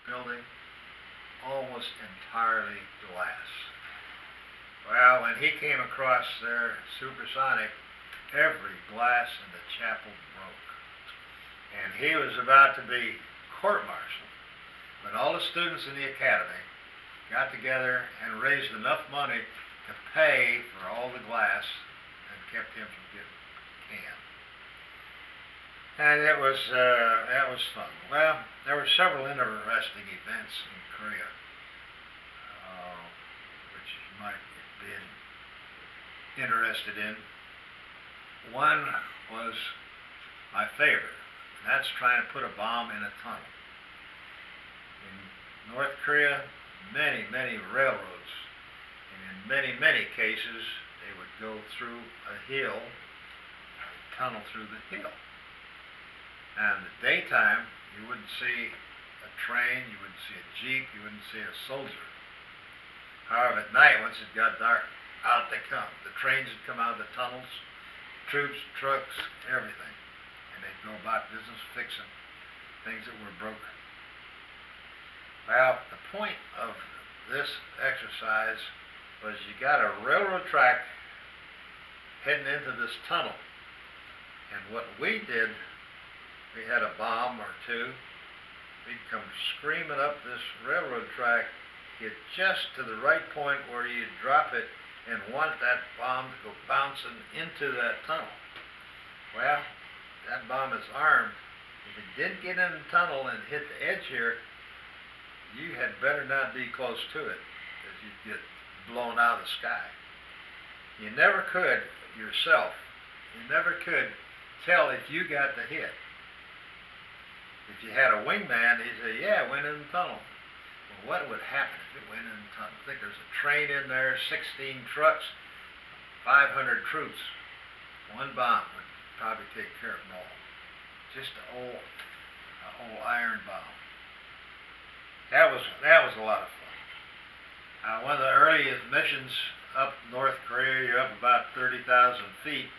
building almost entirely glass. Well, when he came across there, supersonic, every glass in the chapel broke. And he was about to be court-martialed. But all the students in the academy got together and raised enough money to pay for all the glass and kept him from getting canned. And it was fun. Well, there were several interesting events in Korea, which you might be interested in. One was my favorite, and that's trying to put a bomb in a tunnel. In North Korea, many railroads, and in many cases, they would go through a hill, tunnel through the hill. Now in the daytime, you wouldn't see a train, you wouldn't see a jeep, you wouldn't see a soldier. However, at night, once it got dark, out they come. The trains would come out of the tunnels, troops, trucks, everything. And they'd go about business fixing things that were broken. Well, the point of this exercise was you got a railroad track heading into this tunnel. And what we did, we had a bomb or two. We'd come screaming up this railroad track, get just to the right point where you'd drop it and want that bomb to go bouncing into that tunnel. Well, that bomb is armed. If it did get in the tunnel and hit the edge here, you had better not be close to it, because you'd get blown out of the sky. You never could yourself, you never could tell if you got the hit. If you had a wingman, he'd say, yeah, it went in the tunnel. Well, what would happen if it went in the tunnel? I think there's a train in there, 16 trucks, 500 troops. One bomb would probably take care of them all. Just an old iron bomb. That was a lot of fun. One of the earliest missions up North Korea, you're up about 30,000 feet.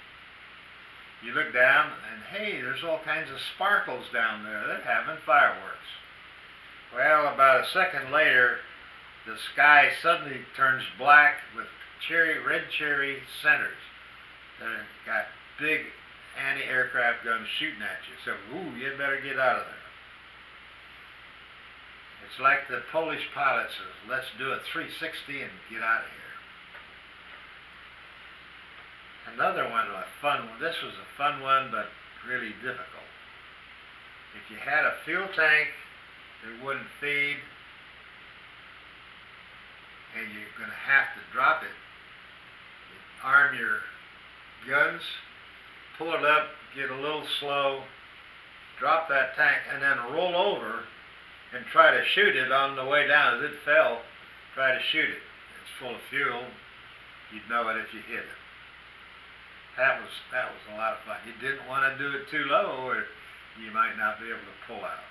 You look down and hey, there's all kinds of sparkles down there. They're having fireworks. Well, about a second later, the sky suddenly turns black with red cherry centers. They've got big anti-aircraft guns shooting at you. So, ooh, you better get out of there. It's like the Polish pilot says, let's do a 360 and get out of here. Another one, a fun one. This was a fun one, but really difficult. If you had a fuel tank that wouldn't feed, and you're going to have to drop it, you arm your guns, pull it up, get a little slow, drop that tank, and then roll over and try to shoot it on the way down. As it fell, try to shoot it. It's full of fuel. You'd know it if you hit it. That was a lot of fun. You didn't want to do it too low, or you might not be able to pull out,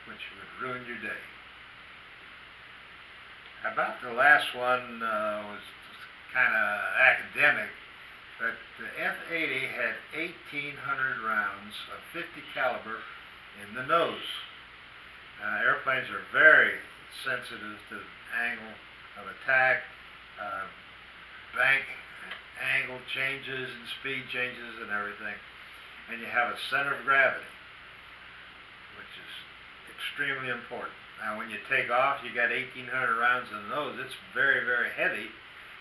which would ruin your day. About the last one was kind of academic, but the F-80 had 1,800 rounds of 50 caliber in the nose. Airplanes are very sensitive to angle of attack, bank angle changes and speed changes and everything. And you have a center of gravity, which is extremely important. Now when you take off, you got 1,800 rounds in the nose. It's very heavy.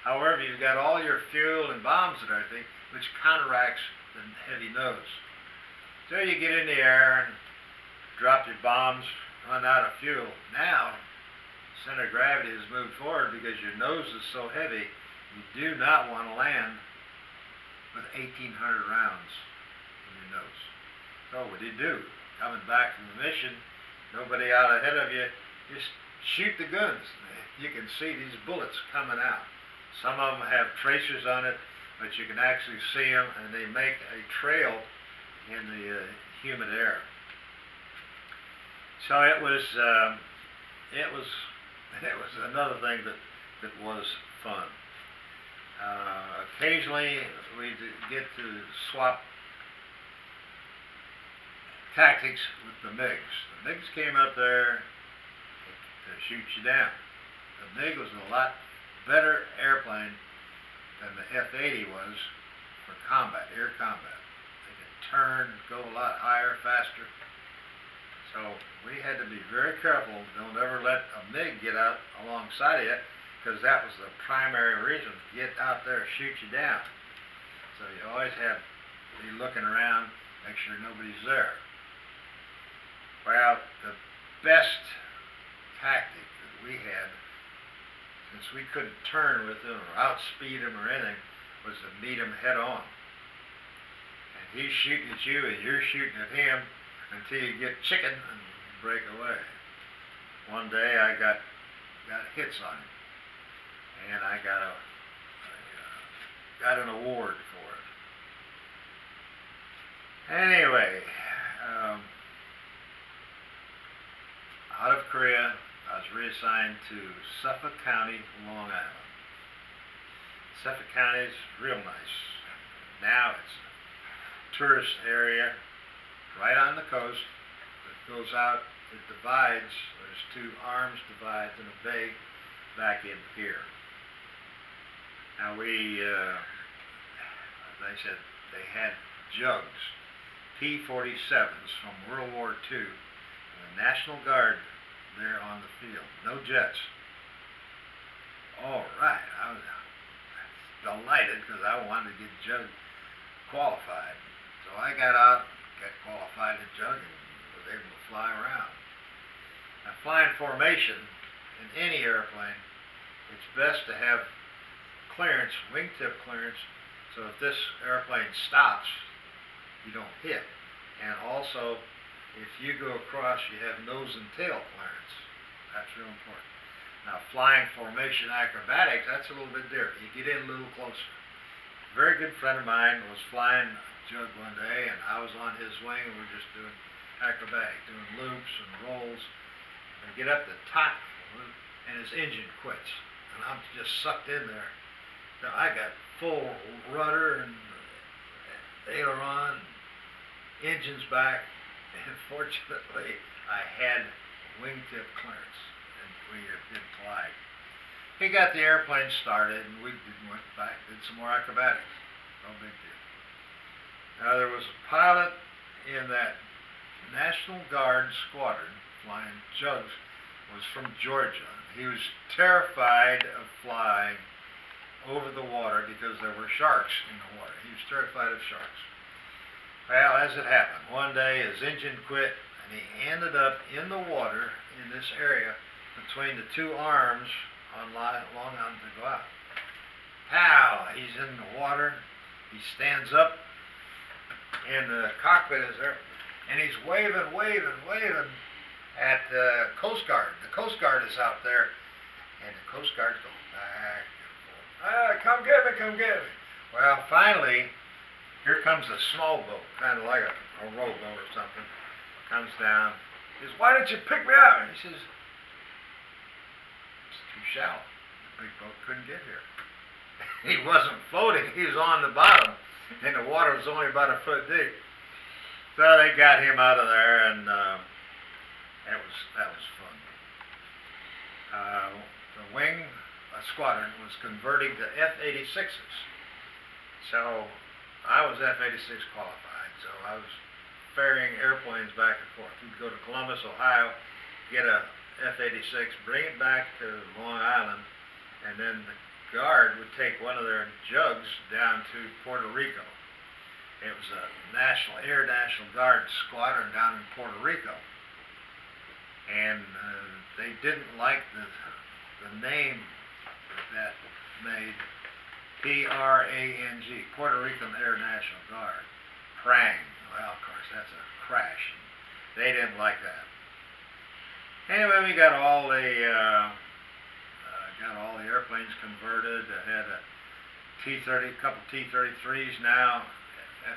However, you've got all your fuel and bombs and everything, which counteracts the heavy nose. So you get in the air and drop your bombs, run out of fuel. Now, center of gravity has moved forward because your nose is so heavy, you do not want to land with 1,800 rounds in your nose. So what do you do? Coming back from the mission, nobody out ahead of you, just shoot the guns. You can see these bullets coming out. Some of them have tracers on it, but you can actually see them, and they make a trail in the humid air. So it was another thing that was fun. Occasionally we get to swap tactics with the MiGs. The MiGs came up there to shoot you down. The MiG was a lot better airplane than the F-80 was for combat, air combat. They could turn, go a lot higher, faster. So we had to be very careful. Don't ever let a MiG get out alongside of you, because that was the primary reason, get out there, shoot you down. So you always have to be looking around, make sure nobody's there. Well, the best tactic that we had, since we couldn't turn with them or outspeed them or anything, was to meet them head on. And he's shooting at you and you're shooting at him until you get chicken and break away. One day I got hits on him, and I got an award for it. Anyway, out of Korea, I was reassigned to Suffolk County, Long Island. Suffolk County is real nice. Now it's a tourist area right on the coast. It goes out, it divides, there's two arms divides in a bay back in here. Now as I said, they had jugs, P-47s from World War II, and the National Guard there on the field. No jets. All right, I was delighted because I wanted to get jug qualified. So I got out, got qualified at jug, and was able to fly around. Now, flying formation in any airplane, it's best to have clearance, wingtip clearance, so if this airplane stops, you don't hit. And also, if you go across, you have nose and tail clearance. That's real important. Now, flying formation acrobatics, that's a little bit different. You get in a little closer. A very good friend of mine was flying jug one day, and I was on his wing, and we were just doing acrobatic, doing loops and rolls. And I get up the top loop, and his engine quits, and I'm just sucked in there. Now, I got full rudder and aileron, engines back, and fortunately, I had wingtip clearance, and we did glide. He got the airplane started, and we went back, did some more acrobatics. No big deal. Now, there was a pilot in that National Guard squadron flying jugs, was from Georgia. He was terrified of flying over the water because there were sharks in the water. He was terrified of sharks. Well, as it happened, one day his engine quit, and he ended up in the water in this area between the two arms on Long Island to go out. Pow! He's in the water. He stands up, and the cockpit is there, and he's waving at the Coast Guard. The Coast Guard is out there, and the Coast Guard's going back and forth. Come get me, come get me. Well, finally, here comes a small boat, kind of like a rowboat or something. Comes down. He says, "Why didn't you pick me up?" And he says, "It's too shallow. The big boat couldn't get here." He wasn't floating. He was on the bottom, and the water was only about a foot deep. So they got him out of there, and that was fun. The wing squadron was converting to F-86s. So I was F-86 qualified, so I was ferrying airplanes back and forth. We'd go to Columbus, Ohio, get a F-86, bring it back to Long Island, and then the Guard would take one of their jugs down to Puerto Rico. It was a National Guard squadron down in Puerto Rico. And they didn't like the name that made P-R-A-N-G, Puerto Rican Air National Guard. Prang. Well, of course, that's a crash. They didn't like that. Anyway, we got all the airplanes converted. I had a couple T-33s now,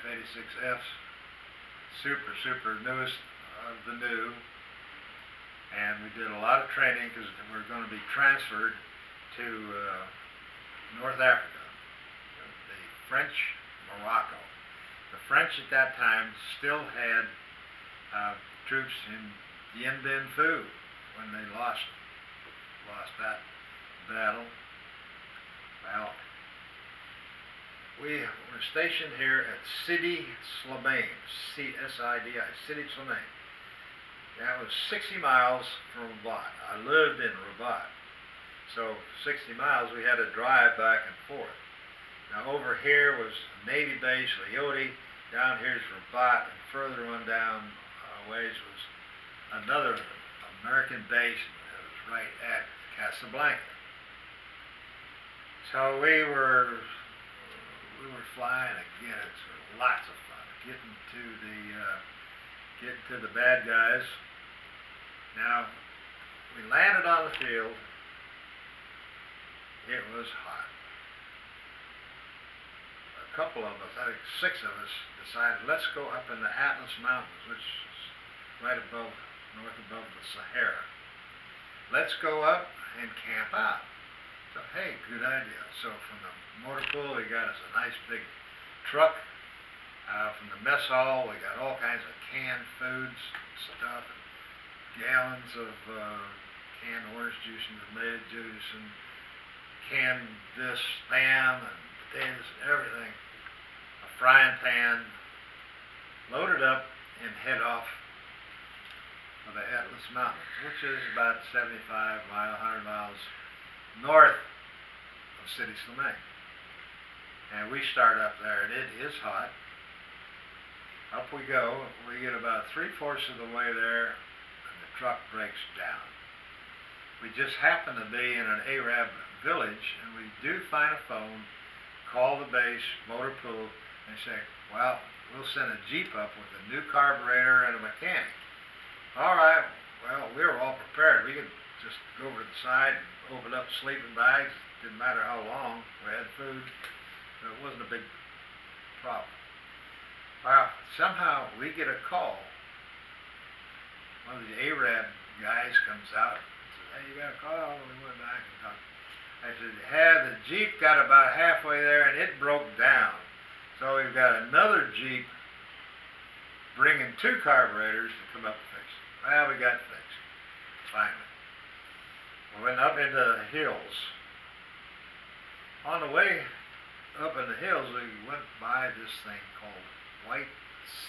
F-86Fs, super newest of the new. And we did a lot of training because we were going to be transferred to North Africa, the French Morocco. The French at that time still had troops in Dien Bien Phu when they lost them. lost that battle. Well, we were stationed here at Sidi Slimane, C-S-I-D-I, Sidi Slimane. That was 60 miles from Rabat. I lived in Rabat. So 60 miles we had to drive back and forth. Now over here was Navy base, Leoti. Down here's Rabat, and further on down ways was another American base that was right at Casablanca. So we were flying again. It's lots of fun getting to the bad guys. Now we landed on the field. It was hot. A couple of us, I think 6 of us, decided let's go up in the Atlas Mountains, which is right north above the Sahara. Let's go up and camp out. So hey, good idea. So from the motor pool we got us a nice big truck. From the mess hall we got all kinds of canned foods, stuff, and gallons of canned orange juice and tomato juice and canned this, spam, and potatoes and everything. A frying pan, loaded up, and head off for the Atlas Mountains, which is about 100 miles north of Sidi Slimane. And we start up there, and it is hot. Up we go. We get about 3/4 of the way there, and the truck breaks down. We just happen to be in an Arab village, and we do find a phone, call the base, motor pool, and say, well, we'll send a Jeep up with a new carburetor and a mechanic. All right, well, we were all prepared. We could just go over to the side and open up sleeping bags. Didn't matter how long. We had food, so it wasn't a big problem. Well, somehow we get a call. One of the Arab guys comes out and says, hey, you got a call? We went back and talked. I said, yeah, the Jeep got about halfway there and it broke down. So we've got another Jeep bringing 2 carburetors to come up and fix it. Well, we got it fixed, finally. We went up into the hills. On the way up in the hills, we went by this thing called White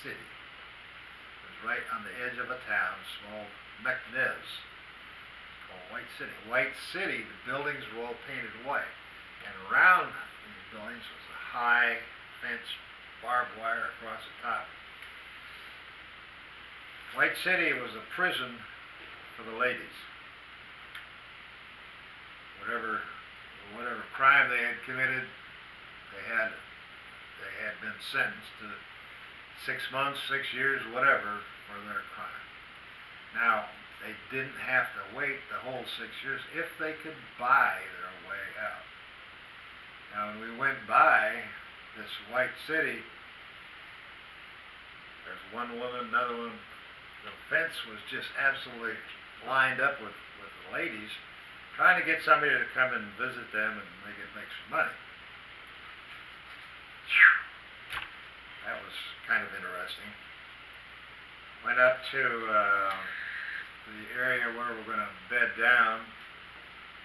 City. It was right on the edge of a town, small Meknès. White City. White City, the buildings were all painted white. And around these buildings was a high fence, barbed wire across the top. White City was a prison for the ladies. Whatever crime they had committed, they had been sentenced to 6 months, 6 years, whatever, for their crime. Now, they didn't have to wait the whole 6 years if they could buy their way out. Now, when we went by this White City, there's one woman, another one. The fence was just absolutely lined up with the ladies, trying to get somebody to come and visit them and they could make some money. That was kind of interesting. Went up to the area where we're going to bed down.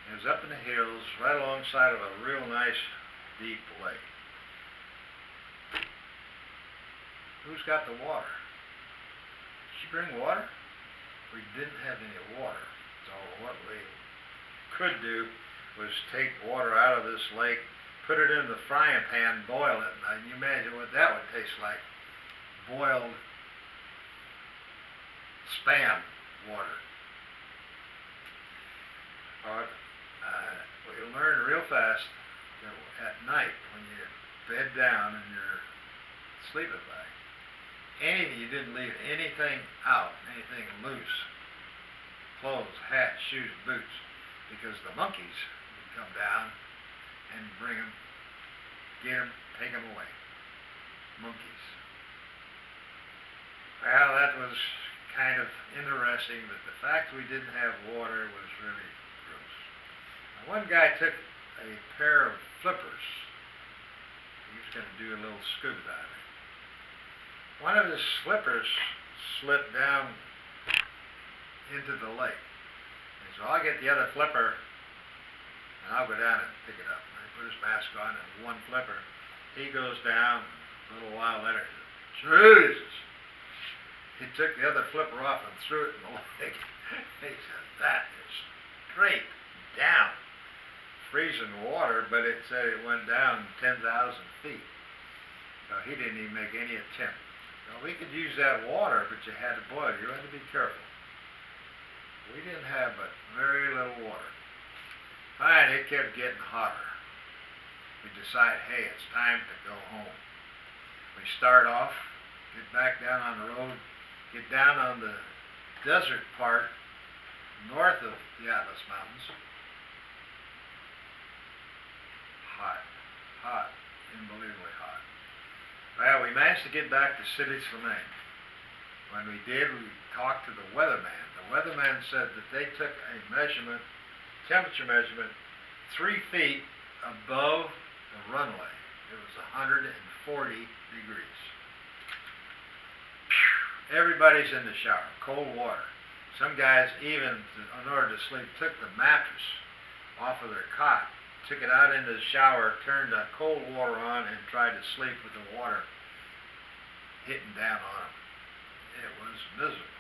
It was up in the hills, right alongside of a real nice deep lake. Who's got the water? Did she bring water? We didn't have any water. So what we could do was take water out of this lake, put it in the frying pan, boil it. Now you imagine what that would taste like. Boiled spam water. We learned real fast that at night when you bed down in your sleeping bag, you didn't leave anything out, anything loose, clothes, hats, shoes, boots, because the monkeys would come down and bring them, get them, take them away. Monkeys. Well, that was kind of interesting, but the fact we didn't have water was really gross. Now, one guy took a pair of flippers. He was going to do a little scuba diving. One of his slippers slipped down into the lake. His So I'll get the other flipper and I'll go down and pick it up. And he put his mask on and one flipper. He goes down, a little while later, Jesus! He took the other flipper off and threw it in the lake. He said, that is straight down. Freezing water, but it said it went down 10,000 feet. So he didn't even make any attempt. So we could use that water, but you had to boil. You had to be careful. We didn't have but very little water. Fine, it kept getting hotter. We decide, hey, it's time to go home. We start off, get back down on the road, get down on the desert part north of the Atlas Mountains. Hot, unbelievably hot. Well, we managed to get back to City Slimane. When we did, we talked to the weatherman. The weatherman said that they took a measurement, temperature measurement, 3 feet above the runway. It was 140 degrees. Everybody's in the shower, cold water. Some guys even, in order to sleep, took the mattress off of their cot, took it out into the shower, turned the cold water on, and tried to sleep with the water hitting down on them. It was miserable.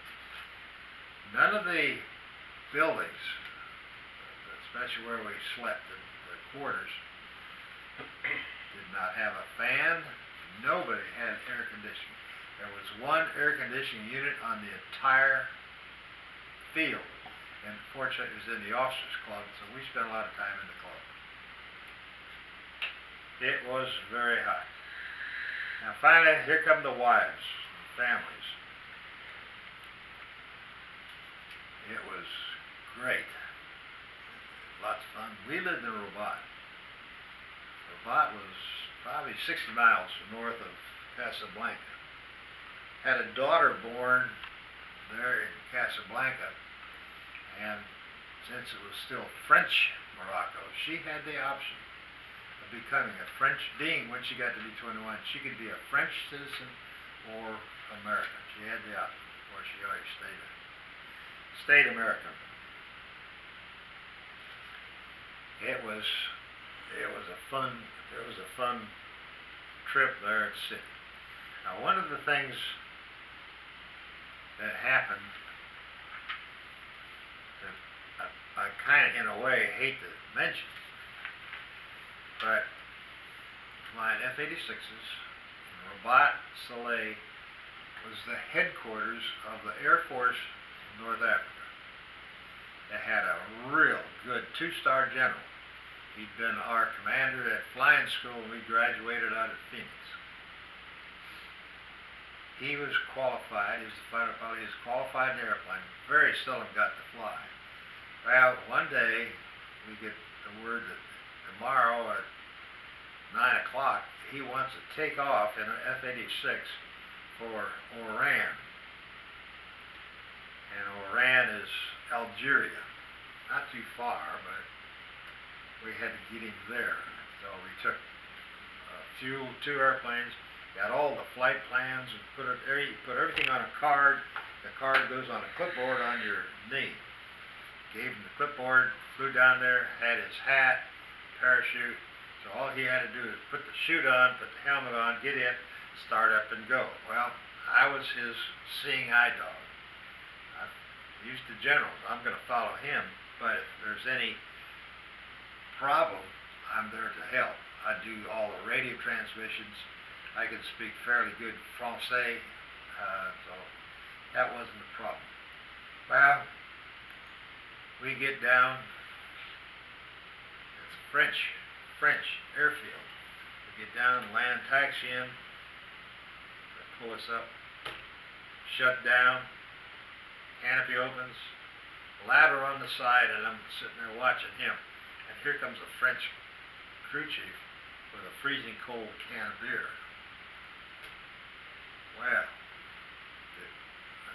None of the buildings, especially where we slept in the quarters, did not have a fan. Nobody had air conditioning. There was one air conditioning unit on the entire field, and fortunately it was in the officers' club, so we spent a lot of time in the club. It was very hot. Now finally, here come the wives, families. It was great. Lots of fun. We lived in Rabat. Rabat was probably 60 miles north of Casablanca. Had a daughter born there in Casablanca, and since it was still French Morocco, she had the option of becoming a French being when she got to be 21. She could be a French citizen or American. She had the option. Of course, she always stayed American. It was a fun trip there at City. Now, one of the things that happened that I kind of, in a way, hate to mention, but flying F-86s in Rabat Saleh was the headquarters of the Air Force in North Africa. They had a real good 2-star general. He'd been our commander at flying school when we graduated out of Phoenix. He was qualified. He was a fighter pilot. He was qualified in the airplane. Very seldom got to fly. Well, one day we get the word that tomorrow at 9 o'clock he wants to take off in an F-86 for Oran. And Oran is Algeria. Not too far, but we had to get him there. So we took fuel, 2 airplanes, got all the flight plans, and put everything on a card. The card goes on a clipboard on your knee. Gave him the clipboard, flew down there, had his hat, parachute. So all he had to do is put the chute on, put the helmet on, get in, start up and go. Well, I was his seeing eye dog. I'm used to generals. I'm going to follow him, but if there's any problem, I'm there to help. I do all the radio transmissions. I can speak fairly good Francais, so that wasn't a problem. Well, we get down. It's a French airfield. We get down, land, taxi in. They pull us up, shut down, canopy opens, ladder on the side, and I'm sitting there watching him. And here comes a French crew chief with a freezing cold can of beer. Well,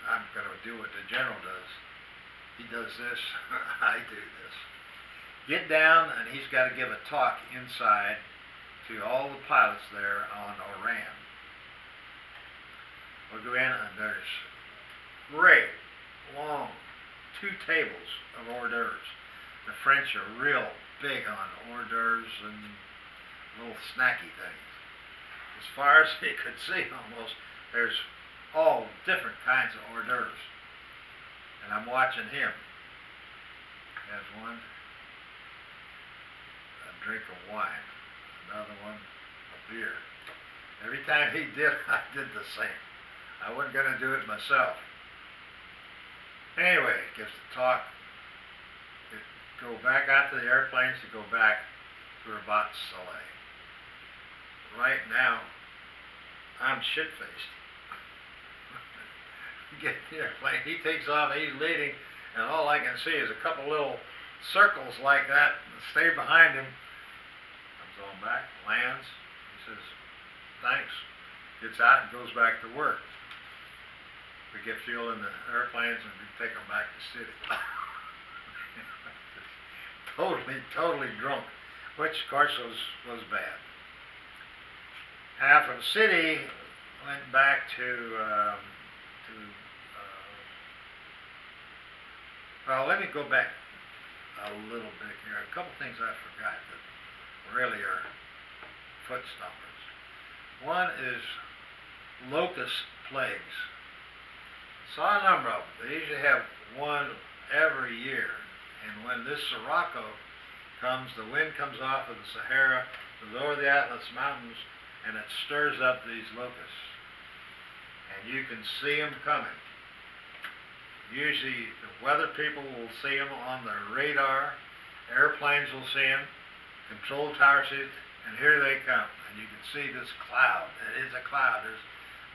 I'm going to do what the general does. He does this, I do this. Get down, and he's got to give a talk inside to all the pilots there on Oran. We'll go in, and there's great, long 2 tables of hors d'oeuvres. The French are real big on hors d'oeuvres and little snacky things. As far as you could see almost, there's all different kinds of hors d'oeuvres. And I'm watching him. He has one, a drink of wine, another one, a beer. Every time he did, I did the same. I wasn't going to do it myself. Anyway, it gets to talk. Go back out to the airplanes to go back to Rabat Saleh. Right now, I'm shit-faced. Get in the airplane, he takes off, he's leading, and all I can see is a couple little circles like that stay behind him. Comes on back, lands, he says, thanks, gets out and goes back to work. We get fuel in the airplanes and we take them back to the city. Totally drunk, which of course was bad. Now from the city, went back to well, let me go back a little bit here. A couple things I forgot that really are foot stompers. One is locust plagues. Saw a number of them. They usually have one every year. And when this Sirocco comes, the wind comes off of the Sahara, goes over the Atlas Mountains, and it stirs up these locusts. And you can see them coming. Usually the weather people will see them on their radar, airplanes will see them, control towers see it, and here they come. And you can see this cloud. It is a cloud. There's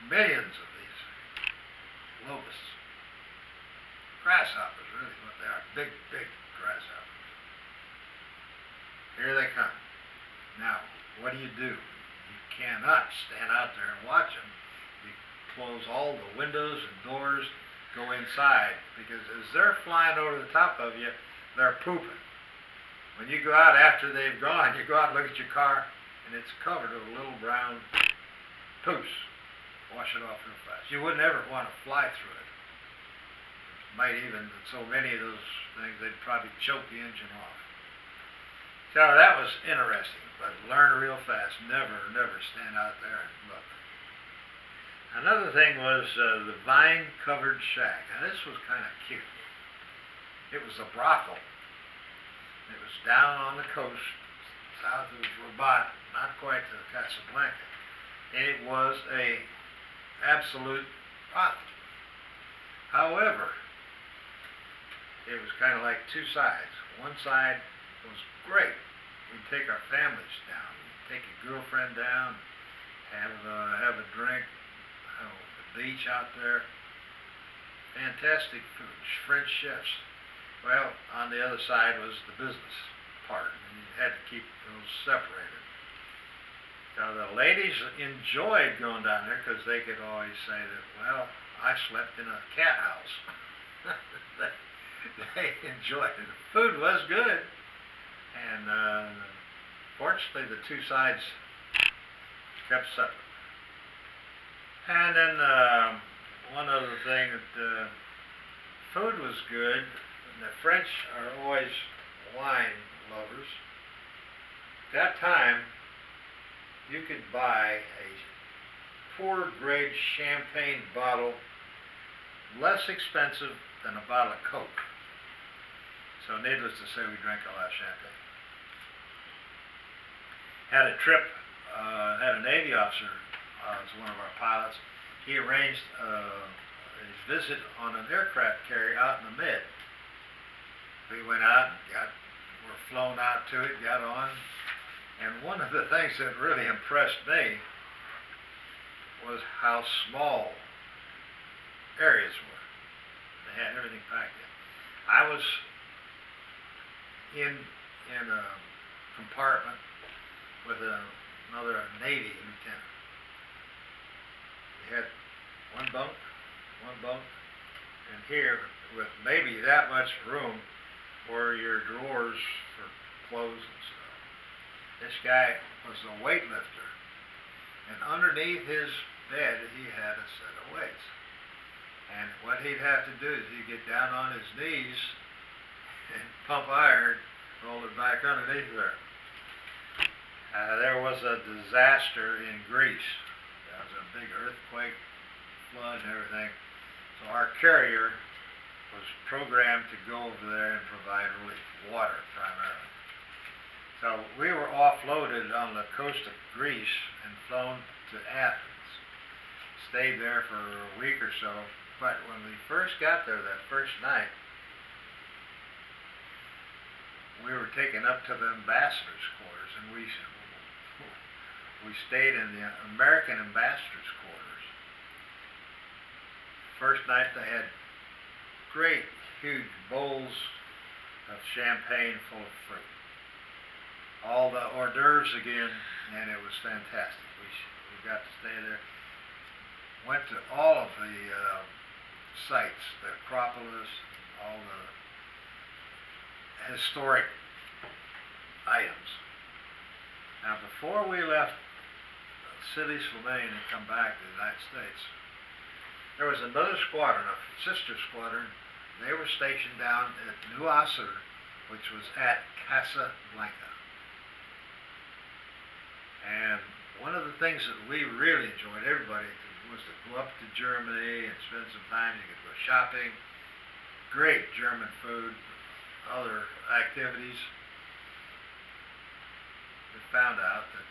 millions of these locusts. Grasshoppers, really what they are. Big grasshoppers. Here they come. Now, what do? You cannot stand out there and watch them. You close all the windows and doors, go inside, because as they're flying over the top of you, they're pooping. When you go out after they've gone, you go out and look at your car, and it's covered with little brown poops. Wash it off real fast. You wouldn't ever want to fly through it. Might even, so many of those things, they'd probably choke the engine off. So that was interesting, but learn real fast. Never stand out there and look. Another thing was the vine-covered shack. Now this was kind of cute. It was a brothel. It was down on the coast, south of Rabat, not quite to Casablanca. And it was a absolute brothel. However, it was kind of like 2 sides. One side was great. We'd take our families down. We'd take your girlfriend down, have a drink. The beach out there, fantastic food, French chefs. Well, on the other side was the business part, and you had to keep those separated. Now the ladies enjoyed going down there because they could always say that, well, I slept in a cat house. They enjoyed it. The food was good, and fortunately the 2 sides kept separate. And then one other thing, that food was good. And the French are always wine lovers. At that time, you could buy a poor grade champagne bottle less expensive than a bottle of Coke. So needless to say, we drank a lot of champagne. Had a trip, had a Navy officer, was one of our pilots. He arranged his visit on an aircraft carrier out in the mid. We went out and were flown out to it, got on, and one of the things that really impressed me was how small areas were. They had everything packed in. I was in a compartment with another Navy lieutenant. We had one bunk, and here, with maybe that much room for your drawers for clothes and stuff. This guy was a weightlifter, and underneath his bed he had a set of weights. And what he'd have to do is he'd get down on his knees and pump iron, roll it back underneath there. There was a disaster in Greece. There was a big earthquake, flood and everything. So our carrier was programmed to go over there and provide relief, water primarily. So we were offloaded on the coast of Greece and flown to Athens. Stayed there for a week or so. But when we first got there that first night, we were taken up to the ambassador's quarters, and we stayed in the American ambassador's quarters. First night they had great, huge bowls of champagne full of fruit. All the hors d'oeuvres again, and it was fantastic. We got to stay there. Went to all of the sites, the Acropolis, all the historic items. Now, before we left City Slimane and come back to the United States, there was another squadron, a sister squadron. They were stationed down at New Asser, which was at Casablanca. And one of the things that we really enjoyed, everybody, was to go up to Germany and spend some time. You could go shopping, great German food, other activities. We found out that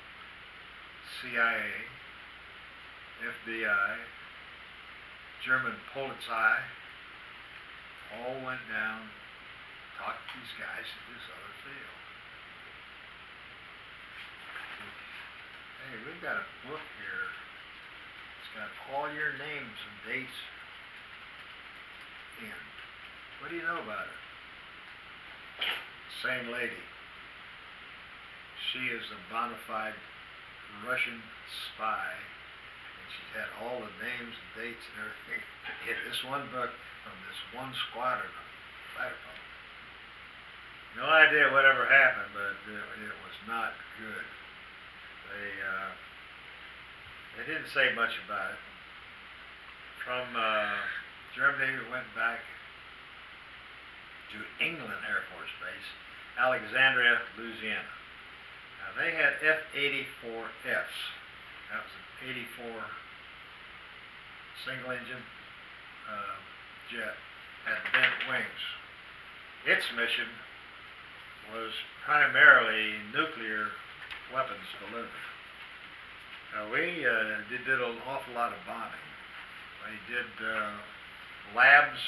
CIA, FBI, German Polizei all went down, talked to these guys in this other field. Hey, we've got a book here. It's got all your names and dates in. What do you know about it? Same lady. She is a bona fide Russian spy, and she had all the names and dates and everything in this one book from this one squadron of fighter pilots. No idea whatever happened, but it was not good. They didn't say much about it. From Germany, we went back to England Air Force Base, Alexandria, Louisiana. Now, they had F-84Fs. That was an 84 single engine jet, had bent wings. Its mission was primarily nuclear weapons delivery. Now, we did an awful lot of bombing. We did labs.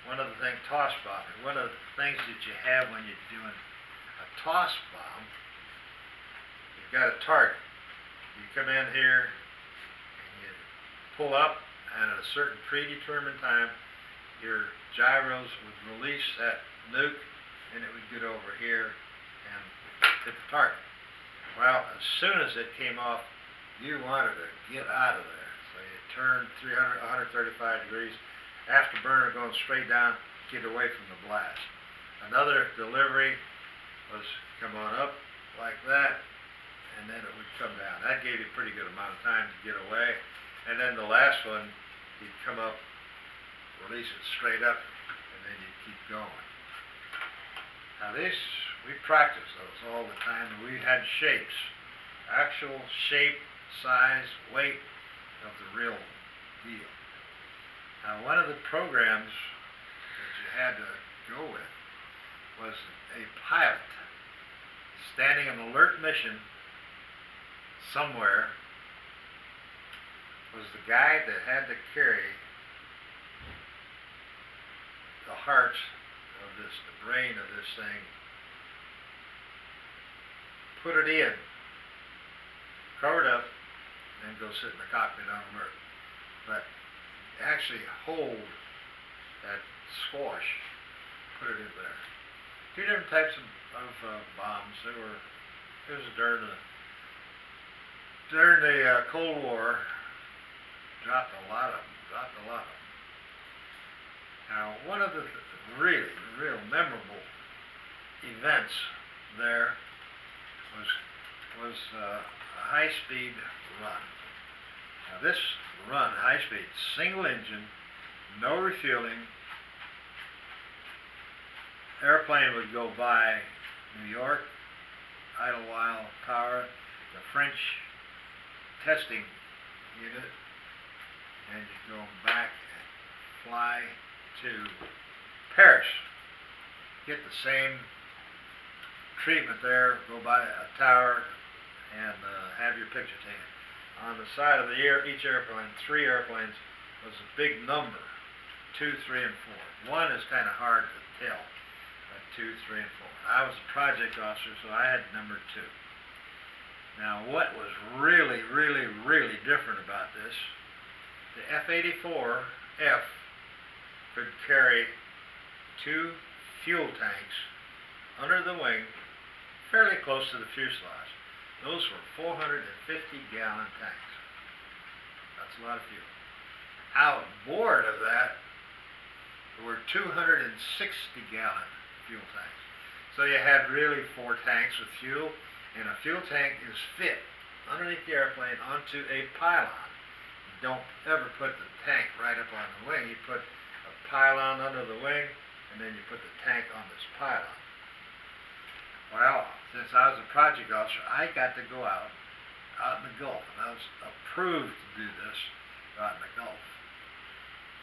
One of the things, toss bombing. One of the things that you have when you're doing a toss bomb, you've got a target. You come in here and you pull up, and at a certain predetermined time, your gyros would release that nuke, and it would get over here and hit the target. Well, as soon as it came off, you wanted to get out of there. So you turned 135 degrees, afterburner going straight down, get away from the blast. Another delivery was come on up like that, and then it would come down. That gave you a pretty good amount of time to get away. And then the last one, you'd come up, release it straight up, and then you'd keep going. Now this, we practiced those all the time, and we had shapes, actual shape, size, weight of the real deal. Now, one of the programs that you had to go with was a pilot standing an alert mission somewhere was the guy that had to carry the hearts of this, the brain of this thing, put it in, cover it up, and go sit in the cockpit on alert. But actually hold that squash, put it in there. Two different types of bombs. It was during the Cold War. Dropped a lot of them. Now, one of the real memorable events there was a high-speed run. Now, this run, high-speed, single engine, no refueling. Airplane would go by New York, Idlewild Tower, the French testing unit, and you go back and fly to Paris. Get the same treatment there, go by a tower, and have your picture taken. On the side of each airplane, 3 airplanes, was a big number, 2, 3, and 4. 1 is kind of hard to tell, but 2, 3, and 4. I was a project officer, so I had number 2. Now, what was really, really, really different about this, the F-84F could carry 2 fuel tanks under the wing, fairly close to the fuselage. Those were 450-gallon tanks. That's a lot of fuel. Outboard of that were 260-gallon fuel tanks. So you had really 4 tanks with fuel, and a fuel tank is fit underneath the airplane onto a pylon. You don't ever put the tank right up on the wing. You put a pylon under the wing, and then you put the tank on this pylon. Well, since I was a project officer, I got to go out in the Gulf, and I was approved to do this out in the Gulf,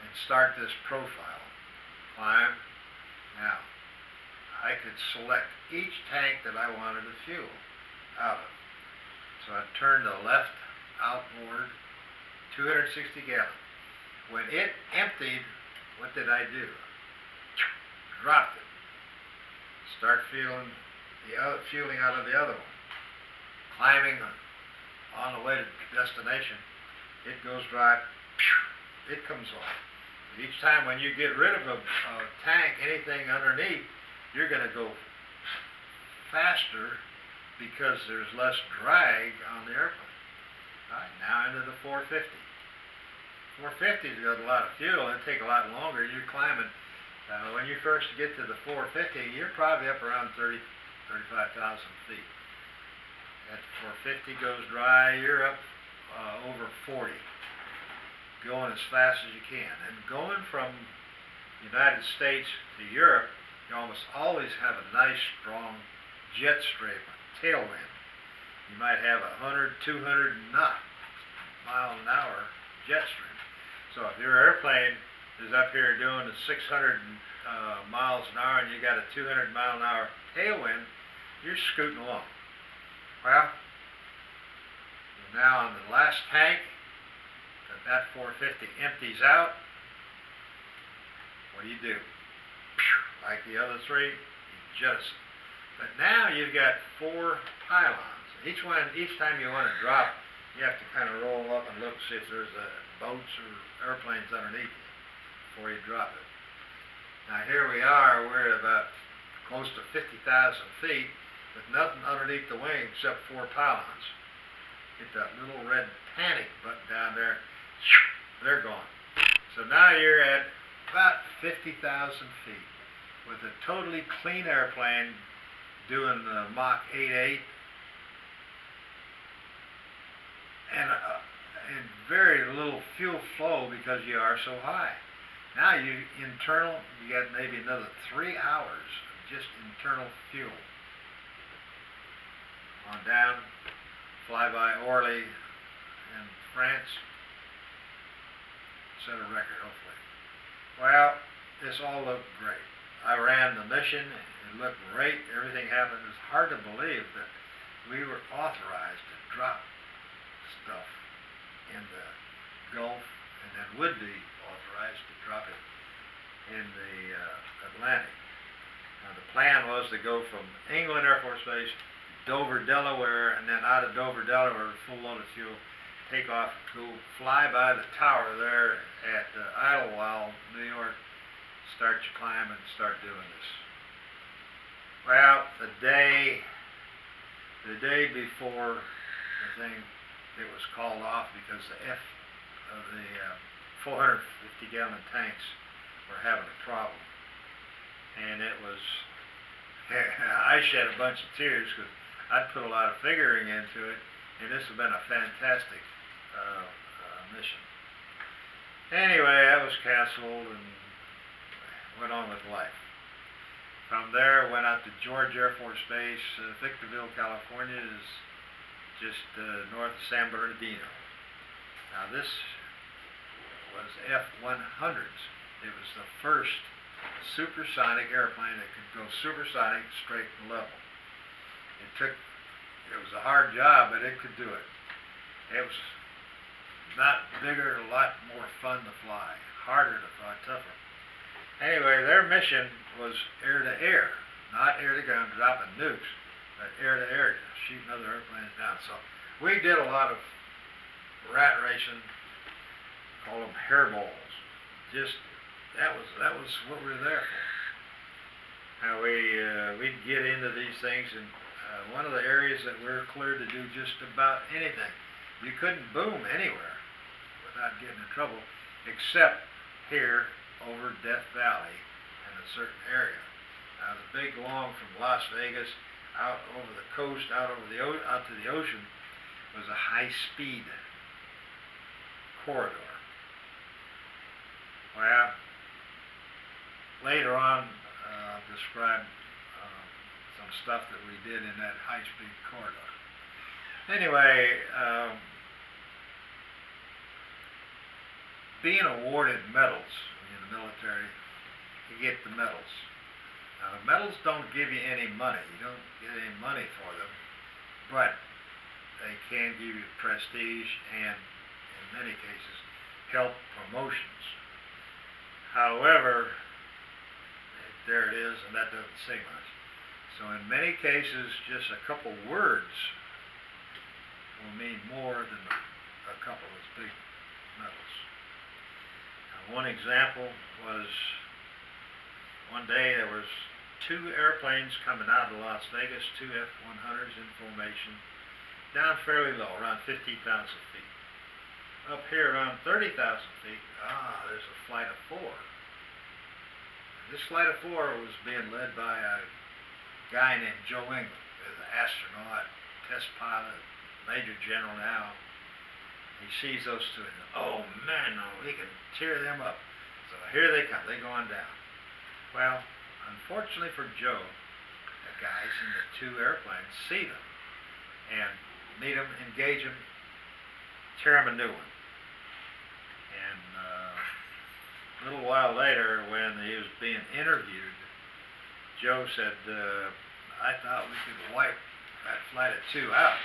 and start this profile, climb. Now, I could select each tank that I wanted to fuel out of. So I turned the left outboard, 260 gallons. When it emptied, what did I do? Dropped it. Start fueling out of the other one. Climbing on the way to destination, it goes dry, it comes off. Each time when you get rid of a tank, anything underneath, you're going to go faster because there's less drag on the airplane. All right, now into the 450. 450's got a lot of fuel. It'll take a lot longer. You're climbing. When you first get to the 450, you're probably up around 35,000 feet. At 450 goes dry, you're up over 40. Going as fast as you can. And going from the United States to Europe, you almost always have a nice, strong jet stream, tailwind. You might have 100, 200 mile an hour jet stream. So if your airplane is up here doing the 600 miles an hour and you got a 200 mile an hour tailwind, you're scooting along. Well, now on the last tank, that 450 empties out, what do? Like the other 3, you jettison. But now you've got 4 pylons. Each time you want to drop, you have to kind of roll up and look, see if there's boats or airplanes underneath you before you drop it. Now here we are, we're at about close to 50,000 feet with nothing underneath the wing except 4 pylons. Hit that little red panic button down there, they're gone. So now you're at about 50,000 feet with a totally clean airplane doing Mach 8.8 and very little fuel flow because you are so high. Now you got maybe another 3 hours of just internal fuel. On down, fly by Orly in France, set a record hopefully. Well, this all looked great. I ran the mission, it looked great, everything happened. It was hard to believe that we were authorized to drop stuff in the Gulf and then would be authorized to drop it in the Atlantic. Now the plan was to go from England Air Force Base to Dover, Delaware, and then out of Dover, Delaware with full load of fuel, take off, go fly by the tower there at Idlewild, New York, start your climb and start doing this. Well, the day before the thing, it was called off because the 450-gallon tanks were having a problem. And it was, I shed a bunch of tears because I'd put a lot of figuring into it, and this has been a fantastic mission. Anyway, that was canceled and went on with life. From there, went out to George Air Force Base. Victorville, California is just north of San Bernardino. Now this was F-100s. It was the first supersonic airplane that could go supersonic straight and level. It was a hard job, but it could do it. It was not bigger, a lot more fun to fly, harder to fly, tougher. Anyway, their mission was air to air, not air to ground, dropping nukes, but air to air, shooting other airplanes down. So we did a lot of rat racing, call them hairballs. Just that was what we were there for. Now we'd get into these things, and one of the areas that we're cleared to do just about anything. You couldn't boom anywhere without getting in trouble, except here over Death Valley in a certain area. Now the big long from Las Vegas out over the coast, out to the ocean, was a high-speed corridor. Well, later on, I'll describe some stuff that we did in that high-speed corridor. Anyway, being awarded medals in the military, you get the medals. Now the medals don't give you any money. You don't get any money for them, but they can give you prestige and, in many cases, help promotions. However, there it is, and that doesn't say much. So in many cases, just a couple words will mean more than a couple of big medals. One example was one day there was two airplanes coming out of Las Vegas, two F-100s in formation, down fairly low, around 15,000 feet. Up here around 30,000 feet, there's a flight of four. This flight of four was being led by a guy named Joe England, an astronaut, test pilot, major general now. He sees those two and goes, oh man, no, we can tear them up. So here they come, they go on down. Well, unfortunately for Joe, the guys in the two airplanes see them and meet them, engage them, tear them a new one. And a little while later, when he was being interviewed, Joe said, I thought we could wipe that flight of two out.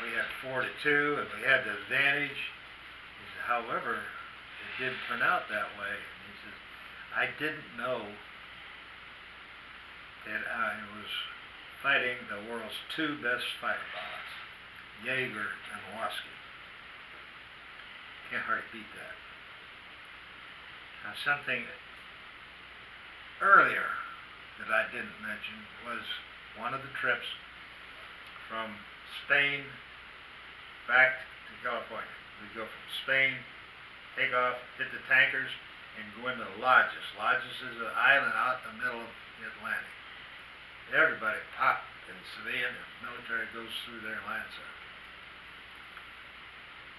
We had 4 to 2, and we had the advantage. He said, however, it didn't turn out that way. And he says, I didn't know that I was fighting the world's two best fighter pilots, Jaeger and Woske. Can't hardly beat that. Now, something earlier that I didn't mention was one of the trips from Spain back to California. We go from Spain, take off, hit the tankers, and go into the lodges. Lodges is an island out in the middle of the Atlantic. Everybody popped in Sevilla, and the military goes through there and lands there.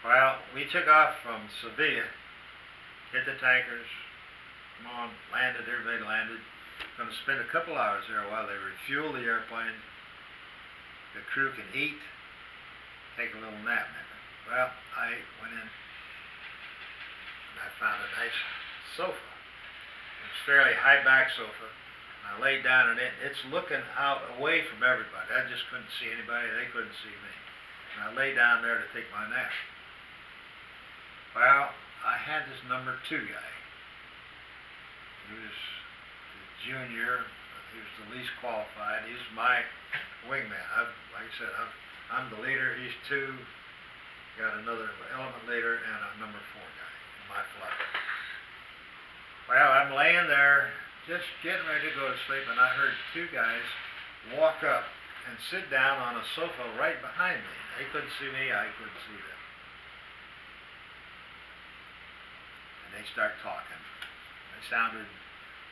Well, we took off from Sevilla, hit the tankers, come on, landed, everybody landed. Going to spend a couple hours there while they refuel the airplane. The crew can eat, take a little nap. Well, I went in and I found a nice sofa. It was a fairly high back sofa. I laid down in it. It's looking out away from everybody. I just couldn't see anybody. They couldn't see me. And I lay down there to take my nap. Well, I had this number 2 guy. He was the junior. He was the least qualified. He was my wingman. Like I said, I'm the leader. He's 2. Got another element leader and a number 4 guy in my flight. Well, I'm laying there just getting ready to go to sleep, and I heard 2 guys walk up and sit down on a sofa right behind me. They couldn't see me. I couldn't see them. And they start talking. They sounded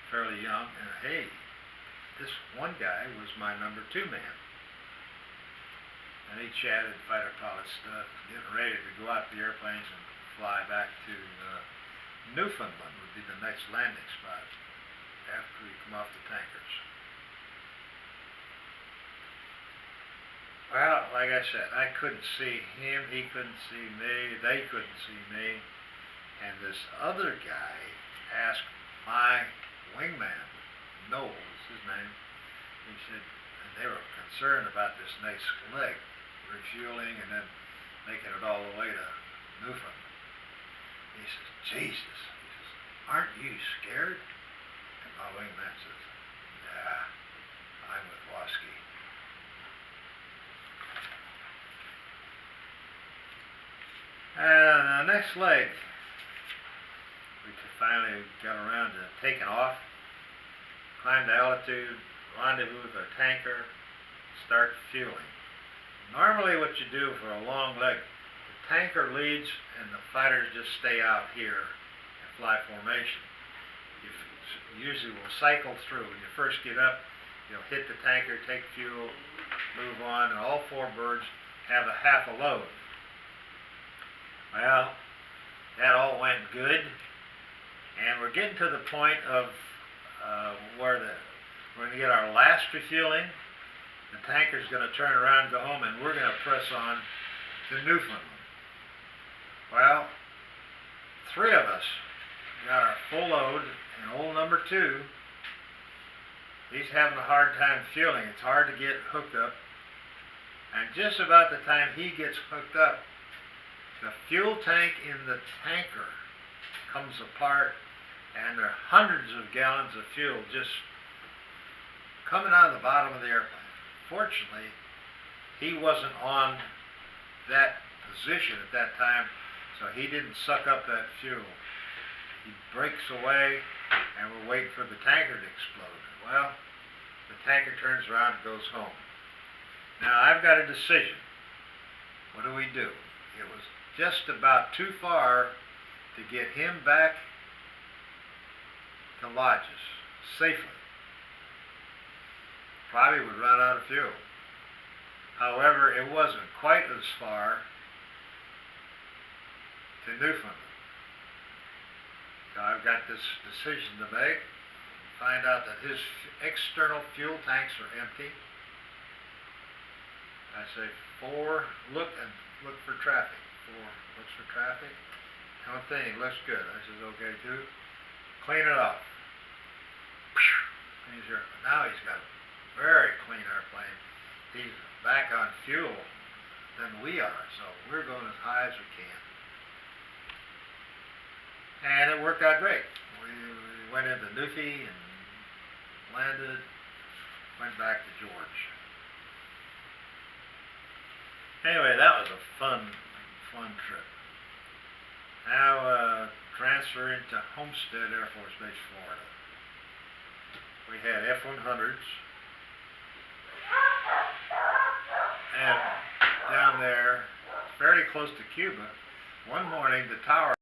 fairly young, and hey, this one guy was my number 2 man. And he chatted fighter pilot stuff, getting ready to go out to the airplanes and fly back to Newfoundland would be the next landing spot after we come off the tankers. Well, like I said, I couldn't see him, he couldn't see me, they couldn't see me, and this other guy asked my wingman, Noel is his name, he said, and they were concerned about this next leg, refueling and then making it all the way to Newfoundland. He says, Jesus, he says, aren't you scared? And my wingman says, yeah, I'm with Woske. And the next leg, we finally got around to taking off, climbed to altitude, rendezvous with our tanker, start fueling. Normally what you do for a long leg, the tanker leads and the fighters just stay out here and fly formation. You usually will cycle through. When you first get up, you'll hit the tanker, take fuel, move on, and all four birds have a half a load. Well, that all went good, and we're getting to the point of where we're going to get our last refueling. The tanker's going to turn around and go home, and we're going to press on to Newfoundland. Well, three of us got our full load, and old number 2, he's having a hard time fueling. It's hard to get hooked up, and just about the time he gets hooked up, the fuel tank in the tanker comes apart, and there are hundreds of gallons of fuel just coming out of the bottom of the airplane. Fortunately, he wasn't on that position at that time, so he didn't suck up that fuel. He breaks away, and we're waiting for the tanker to explode. Well, the tanker turns around and goes home. Now, I've got a decision. What do we do? It was just about too far to get him back to lodges safely. Probably would run out of fuel. However, it wasn't quite as far to Newfoundland. So I've got this decision to make. Find out that his external fuel tanks are empty. I say 4, look for traffic. 4 looks for traffic. One thing, looks good. I says, okay, 2. Clean it off. Now he's got a very clean airplane. He's back on fuel than we are, so we're going as high as we can. And it worked out great. We went into Newfie and landed, went back to George. Anyway, that was a fun trip. Now transferring to Homestead Air Force Base, Florida. We had F-100s, and down there, fairly close to Cuba, one morning the tower